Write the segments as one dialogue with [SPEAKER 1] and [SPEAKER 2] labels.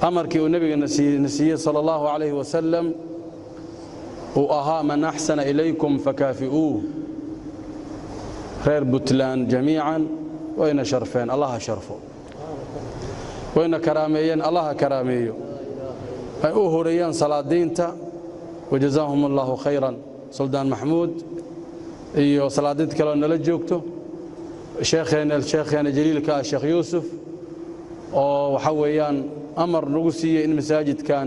[SPEAKER 1] أمركي والنبي نسيه صلى الله عليه وسلم وأها من أحسن إليكم فكافئوه خير بتلان جميعا وإن شرفين الله شرفه وإن كراميين الله كراميه أوهريان صلاة دينتا وجزاهم الله خيرا سلطان محمود iyo salaadid kale nala joogto sheekheena jaliilka Sheekh Yuusuf oo waxa weeyaan amar nagu siiyay in masaajidkan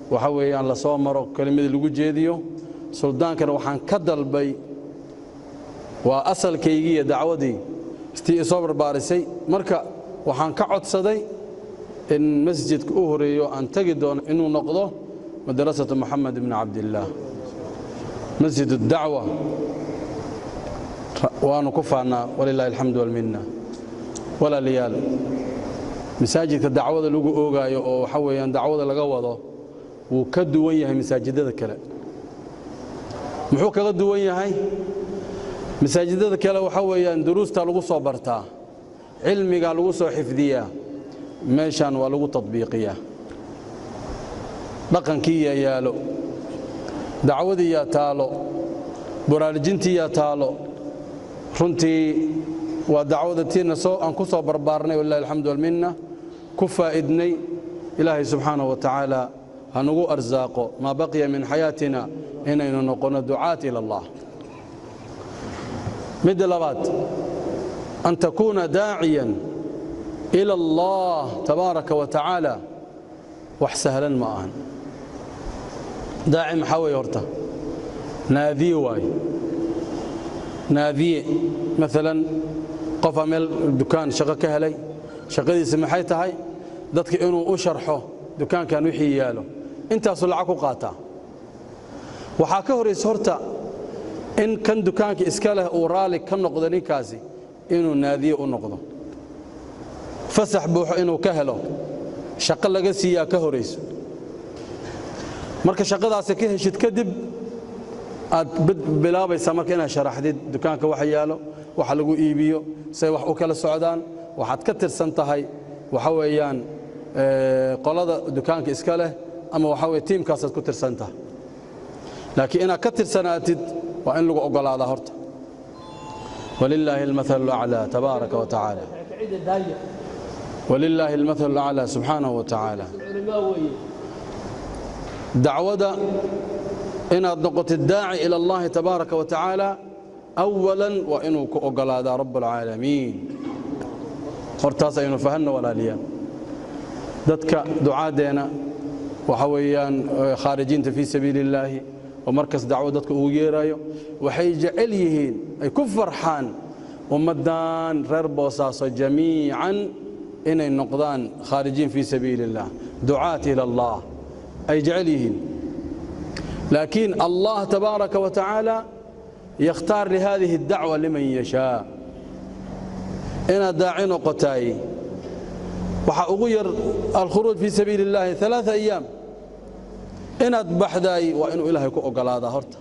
[SPEAKER 1] waxa weeyaan la soo maro kelimada lagu jeediyo suldaankana waxaan ka dalbay waa asalkaygiiyo dacwadii istii soo barbaarisay marka waxaan ka codsaday in masjidka uu horeeyo aan tagi doono inuu noqdo madrasatu Muhammad ibn Abdullah masjid ad-da'wa وأنا كفانا ولله الحمد والمنة ولا ليال مساجد الدعوة اللي أوجا أو حويان دعوة اللي جوضه وكدوا وياه مساجد ذا كلا محوك كدوا وياه هاي مساجد ذا كلا وحويان دروس تلقوا صبرتها علمي قالوا صو حفظية ماشان ولقوا تطبيقية لقن كيا يالو دعوة يا تالو برالجنتي يا تالو runtii waa dacwadatiina aan ku soo barbaarnay wallahi alxamdu wal minna ku faaidnay ilaahay subhanahu wa ta'ala hanugu arzaaqo ma baqiya min hayatina inaynu noqono ducaat ila Allah mid labaad an takuna daa'iyan ila Allah tabaaraka wa ta'ala wax sahlan ma ahan daa'i maxawi horta naadi waay نادي مثلا قف مل دكان شقة كهلي شقدي سمحيتها هاي dadka inuu u sharxo dukaankan wixii yaalo intaas lacag ku qaata waxa ka horeeyay horta in kan dukaanka iska leh uu raali ka noqdo ninkaasi inuu naadiyo u noqdo fasax buuxo inuu ka helo shaqo laga siiyaa ka horeeyay marka shaqadaas ka heshid kadib aad bilaabaysa marka inaad sharaxdid dukaanka wax yaalo wax lagu iibiyo say wax u kala socdaan waxaad ka tirsan tahay waxa weeyaan qolada dukaanka iska leh ama waxa weey teamkaas aad ku tirsan tahay laakiin inaad ka tirsanaatid waa in lagu ogolaado horta walillahi almathalu a'la tabaaraka wa ta'ala walillahi almathalu a'la subhanahu wa ta'ala dacwada إن أدنقت الداعي إلى الله تبارك وتعالى أولا وإنه كأقل هذا رب العالمين ورتاسا ينفهن ولا ليان ذاتك دعاء دينا وحويان خارجين في سبيل الله ومركز دعوة ذاتك أوجيرايو وحيج عليهين أي كفر حان ومدان رربوساسا جميعا إن النقدان خارجين في سبيل الله دعاة إلى الله أي جعليهن لكن الله تبارك وتعالى يختار لهذه الدعوة لمن يشاء إن داعين قتاي وحأغير الخروج في سبيل الله 3 أيام إن أذبح داي وإن إلهي كأقل هذا هرت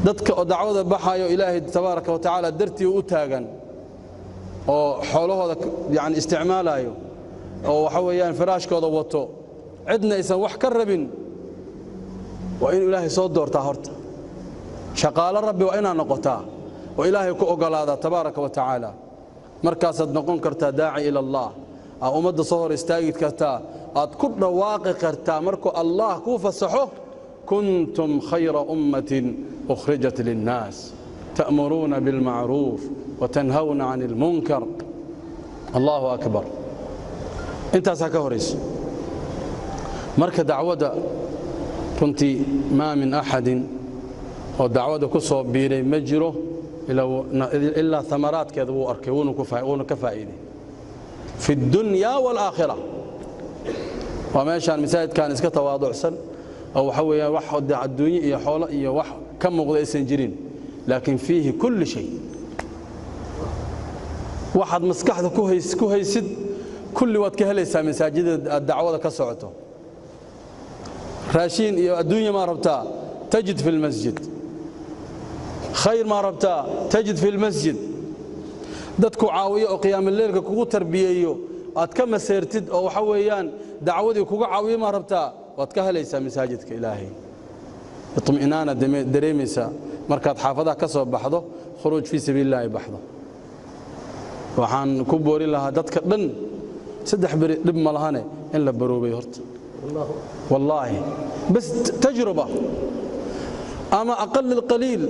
[SPEAKER 1] ذاتك دعوة بحايو إلهي تبارك وتعالى درتي وأتاقا وحوله يعني استعماله وحويان فراشك وضوطه عدنا إسان وح كربين وإن إلهي صوت دور تهرت شقال ربي وإنا نقطع وإلهي كأقل هذا تبارك وتعالى مركز نقون كرتا داعي إلى الله أمد صهر استاجد كرتا أذكر واقع كرتا مركو الله كوف الصحوه كنتم خير أمة أخرجت للناس تأمرون بالمعروف وتنهون عن المنكر الله أكبر انت ساكهوريس marka dacwada runtii ma min ahadin oo dacwada ku soo biiray ma jiro illa thamaraadkeedu uu arkay uu ka faa'iiday fi dunya wal aakhirah wa meeshan misaajidkan iska tawaaducsan oo waxa weeyaan wax adduunyo iyo xoolo iyo wax ka muuqda aysan jirin laakiin fihi kulli shay waxad maskaxda ku haysid kulli wad ka helaysaa masaajidada dacwada ka socoto راشين الدنيا ما ربطها تجد في المسجد خير ما ربطها تجد في المسجد dadku caawiyo oo qiyaam leelka kugu tarbiyeeyo aad ka maseertid oo waxa weeyaan dacwadii kuga caawima rabtaa waad ka helaysaa masaajidka ilaahay itminaana dareemaysa markaad xaafadaha ka soo baxdo khuruuj fi sabiilillaahi baxdo waxaan ku boori lahaa dadka dhan saddex bari dib ma lahane in la baroobay horta wallaahi bas tajruba ama aqal qaliil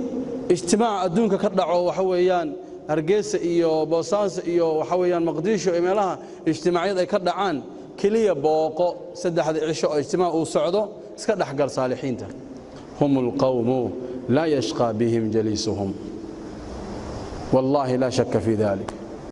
[SPEAKER 1] ijtimaac adduunka ka dhaco waxa weeyaan hargeysa iyo boosaaso iyo waxa weeyaan maqdisho ee meelaha ijtimaacyad ay ka dhacaan kaliya booqo saddexda cisho oo ijtimaac uu socdo iska dhaxgal saalixiinta humul qawmu la yashqa bihim jalisuhum wallahi la shakka fi dhalik